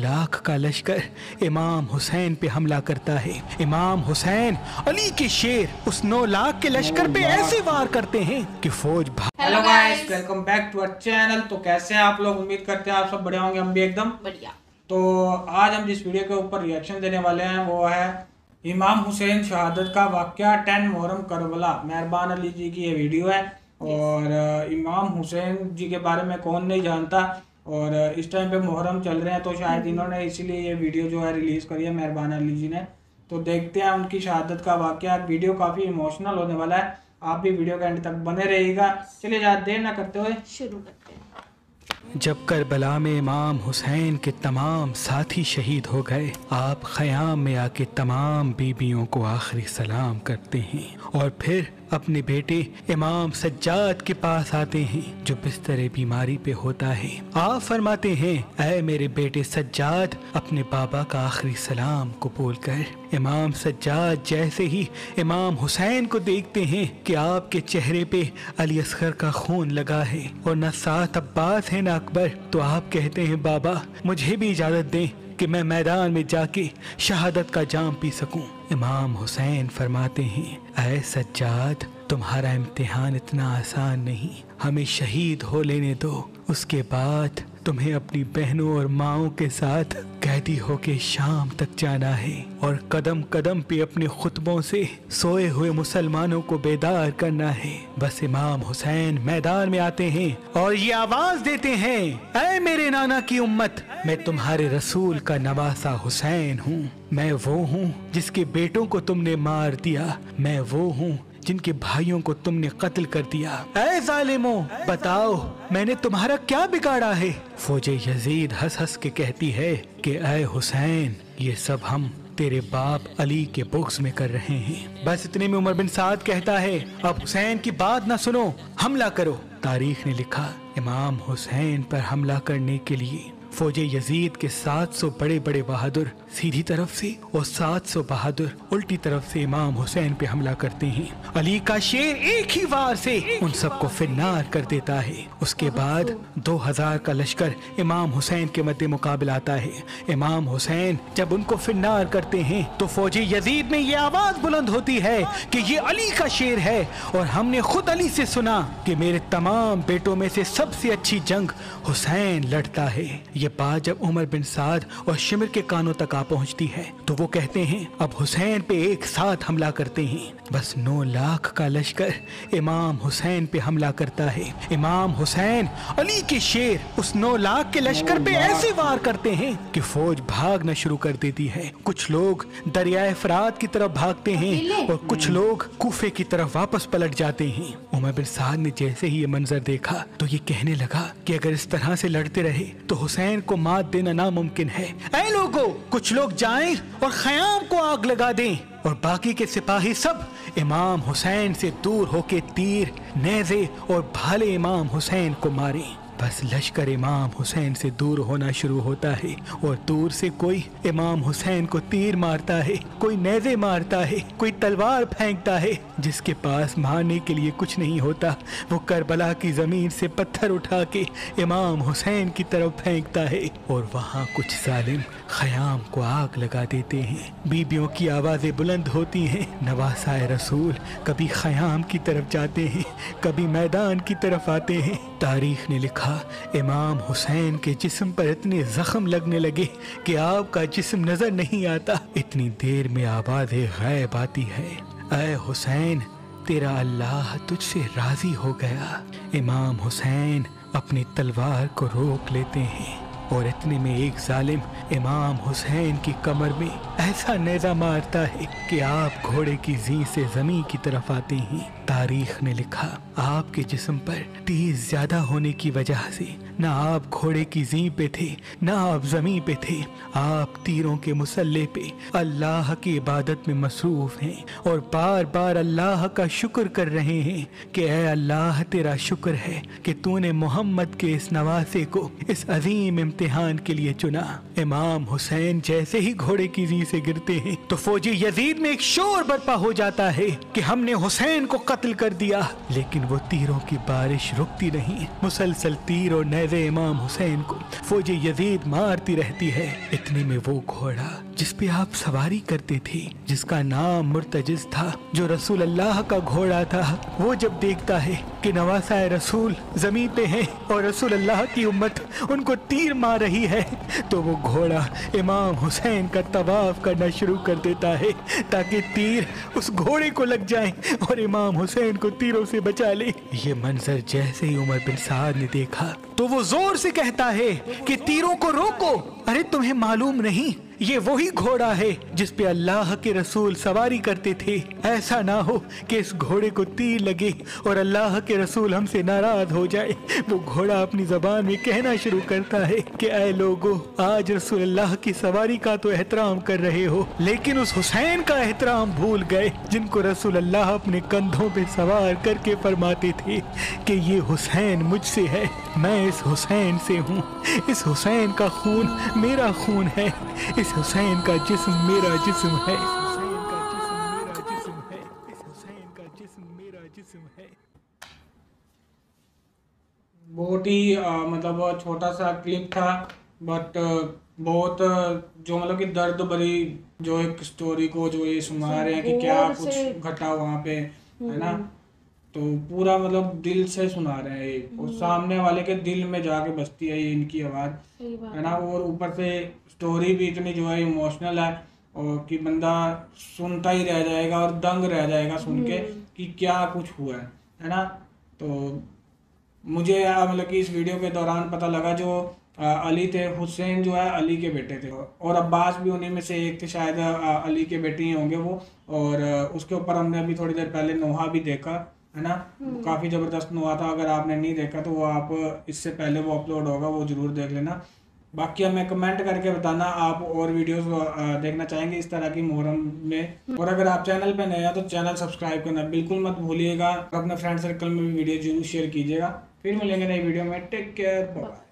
लाख का लश्कर इमाम हुसैन पे हमला करता है। इमाम हुसैन अली के शेर उस 9 लाख के लश्कर पे ऐसे वार करते हैं कि फौज hello guys, welcome back to our channel. तो कैसे हैं आप लोग? उम्मीद करते हैं आप सब बढ़िया होंगे, हम भी एकदम बढ़िया। तो आज हम जिस वीडियो के ऊपर रिएक्शन देने वाले हैं वो है इमाम हुसैन शहादत का वाक़या 10 मुहर्रम करबला। मेहरबान अली जी की ये वीडियो है और इमाम हुसैन जी के बारे में कौन नहीं जानता। और इस टाइम पे मुहर्रम चल रहे हैं तो शायद इन्होंने इसीलिए ये वीडियो जो है रिलीज़ करी है मेहरबान अली जी ने। तो देखते हैं उनकी शहादत का वाक़या। वीडियो काफ़ी इमोशनल होने वाला है, आप भी वीडियो के एंड तक बने रहिएगा। चलिए ज़्यादा देर ना करते हुए शुरू करते हैं। जब करबला में इमाम हुसैन के तमाम साथी शहीद हो गए, आप ख़याम में आके तमाम बीबियों को आखिरी सलाम करते हैं और फिर अपने बेटे इमाम सज्जाद के पास आते हैं जो बिस्तर बीमारी पे होता है। आप फरमाते हैं, ऐ मेरे बेटे सज्जाद, अपने बाबा का आखिरी सलाम कबूल कर। इमाम सज्जाद जैसे ही इमाम हुसैन को देखते हैं कि आपके चेहरे पे अली असगर का खून लगा है और न साथ अब्बास है न अकबर, तो आप कहते हैं, बाबा मुझे भी इजाज़त दें कि मैं मैदान में जाके शहादत का जाम पी सकूं। इमाम हुसैन फरमाते हैं, ऐ सज्जाद, तुम्हारा इम्तिहान इतना आसान नहीं, हमें शहीद हो लेने दो, उसके बाद तुम्हें अपनी बहनों और माओं के साथ कैदी होके शाम तक जाना है और कदम कदम पे अपने खुतबों से सोए हुए मुसलमानों को बेदार करना है। बस इमाम हुसैन मैदान में आते हैं और ये आवाज देते हैं, ऐ मेरे नाना की उम्मत, मैं तुम्हारे रसूल का नवासा हुसैन हूँ। मैं वो हूँ जिसके बेटों को तुमने मार दिया, मैं वो हूँ जिनके भाइयों को तुमने कत्ल कर दिया। ऐ जालिमों, बताओ मैंने तुम्हारा क्या बिगाड़ा है? फौजे यजीद हंस हंस के कहती है कि ऐ हुसैन, ये सब हम तेरे बाप अली के बुग़्ज़ में कर रहे हैं। बस इतने में उमर बिन साद कहता है, अब हुसैन की बात ना सुनो, हमला करो। तारीख ने लिखा, इमाम हुसैन पर हमला करने के लिए फौजे यजीद के 700 बड़े बड़े बहादुर सीधी तरफ से और 700 बहादुर उल्टी तरफ से इमाम हुसैन पे हमला करते हैं। अली का शेर एक ही वार से उन सबको फिन्नार कर देता है। उसके बाद 2000 का लश्कर इमाम हुसैन के मद्दे मुकाबला आता है। इमाम हुसैन जब उनको फिन्नार करते हैं तो फौजे यजीद में ये आवाज बुलंद होती है कि ये अली का शेर है और हमने खुद अली से सुना कि मेरे तमाम बेटों में से सबसे अच्छी जंग हुसैन लड़ता है। ये बात जब उमर बिन साद और शिमर के कानों तक आ पहुंचती है तो वो कहते हैं, अब हुसैन पे एक साथ हमला करते हैं। बस 9 लाख का लश्कर इमाम हुसैन पे हमला करता है। इमाम हुसैन अली के शेर उस 9 लाख के लश्कर पे ऐसे वार करते हैं कि फौज भागना शुरू कर देती है। कुछ लोग दरियाए फरात की तरफ भागते हैं और कुछ लोग कूफे की तरफ वापस पलट जाते हैं। उमर बिन साद ने जैसे ही ये मंजर देखा तो ये कहने लगा कि अगर इस तरह से लड़ते रहे तो हुसैन को मात देना नामुमकिन है। ऐ लोगों, कुछ लोग जाएं और ख़याम को आग लगा दें और बाकी के सिपाही सब इमाम हुसैन से दूर होके तीर, नेज़े और भाले इमाम हुसैन को मारें। बस लश्कर इमाम हुसैन से दूर होना शुरू होता है और दूर से कोई इमाम हुसैन को तीर मारता है, कोई नेज़े मारता है, कोई तलवार फेंकता है। जिसके पास मारने के लिए कुछ नहीं होता वो करबला की जमीन से पत्थर उठा के इमाम हुसैन की तरफ फेंकता है और वहाँ कुछ जालिम ख़याम को आग लगा देते हैं। बीबियों की आवाज़ें बुलंद होती हैं, नवासाए रसूल कभी ख़याम की तरफ जाते हैं, कभी मैदान की तरफ आते हैं। तारीख ने लिखा, इमाम हुसैन के जिस्म पर इतने जख्म लगने लगे कि आपका जिस्म नजर नहीं आता। इतनी देर में आवाज़ गैब आती है, ऐ हुसैन, तेरा अल्लाह तुझसे राजी हो गया। इमाम हुसैन अपनी तलवार को रोक लेते हैं और इतने में एक जालिम इमाम हुसैन की कमर में ऐसा नेज़ा मारता है कि आप घोड़े की जी से जमीन की तरफ आते हैं। तारीख ने लिखा, आपके जिस्म पर तीर ज्यादा होने की वजह से न आप घोड़े की जी पे थे न आप जमीन पे थे, आप तीरों के मुसल्ले पे अल्लाह की इबादत में मसरूफ हैं और बार बार अल्लाह का शुक्र कर रहे हैं कि ऐ अल्लाह, तेरा शुक्र है कि तूने मोहम्मद के इस नवासे को इस अजीम इम्तिहान के लिए चुना। इमाम हुसैन जैसे ही घोड़े की जी से गिरते हैं तो फौजी यजीद में एक शोर बर्पा हो जाता है कि हमने हुसैन को कत्ल कर दिया, लेकिन वो तीरों की बारिश रुकती नहीं। मुसलसल तीर और नेज़े इमाम हुसैन को फौज यजीद मारती रहती है। इतने में वो घोड़ा जिस पे आप सवारी करते थे, जिसका नाम मुर्तजिज था, जो रसूल अल्लाह का घोड़ा था, वो जब देखता है कि नवासाए रसूल जमीन पे हैं और रसूल अल्लाह की उम्मत उनको तीर मार रही है, तो वो घोड़ा इमाम हुसैन का तवाफ करना शुरू कर देता है ताकि तीर उस घोड़े को लग जाए और इमाम हुसैन को तीरों से बचा ले। ये मंजर जैसे ही उमर बिन साद ने देखा तो वो जोर से कहता है कि तीरों को रोको। अरे तुम्हें मालूम नहीं ये वही घोड़ा है जिस पे अल्लाह के रसूल सवारी करते थे। ऐसा ना हो कि इस घोड़े को तीर लगे और अल्लाह के रसूल हमसे नाराज हो जाए। वो घोड़ा अपनी जबान में कहना शुरू करता है कि ऐ लोगो, आज रसूल अल्लाह की सवारी का तो एहतराम कर रहे हो, लेकिन उस हुसैन का एहतराम भूल गए जिनको रसूल अल्लाह अपने कंधों पे सवार करके फरमाते थे कि ये हुसैन मुझसे है, मैं इस हुसैन से हूँ, इस हुसैन का खून मेरा खून है, इस हुसैन का जिस्म मेरा जिस्म है, इस हुसैन का जिस्म मेरा जिस्म है। बहुत ही मतलब छोटा सा क्लिप था, बट बहुत जो मतलब कि दर्द भरी जो एक स्टोरी को जो ये सुना रहे हैं कि क्या कुछ घटा वहाँ पे, है ना। तो पूरा मतलब दिल से सुना रहे हैं ये, और सामने वाले के दिल में जाके बसती है ये इनकी आवाज़, है ना। और ऊपर से स्टोरी भी इतनी जो है इमोशनल है और कि बंदा सुनता ही रह जाएगा और दंग रह जाएगा सुन के कि क्या कुछ हुआ है ना। तो मुझे मतलब कि इस वीडियो के दौरान पता लगा जो अली थे, हुसैन जो है अली के बेटे थे, और अब्बास भी उन्हीं में से एक थे, शायद अली के बेटे ही होंगे वो। और उसके ऊपर हमने अभी थोड़ी देर पहले नोहा भी देखा, है ना। काफ़ी ज़बरदस्त नोहा था, अगर आपने नहीं देखा तो वो आप इससे पहले वो अपलोड होगा, वो ज़रूर देख लेना। बाकी हमें कमेंट करके बताना आप और वीडियोस देखना चाहेंगे इस तरह की मुहर्रम में। और अगर आप चैनल पे नए हैं तो चैनल सब्सक्राइब करना बिल्कुल मत भूलिएगा, अपने फ्रेंड सर्कल में भी वीडियो जरूर शेयर कीजिएगा। फिर मिलेंगे नई वीडियो में, टेक केयर, बाय।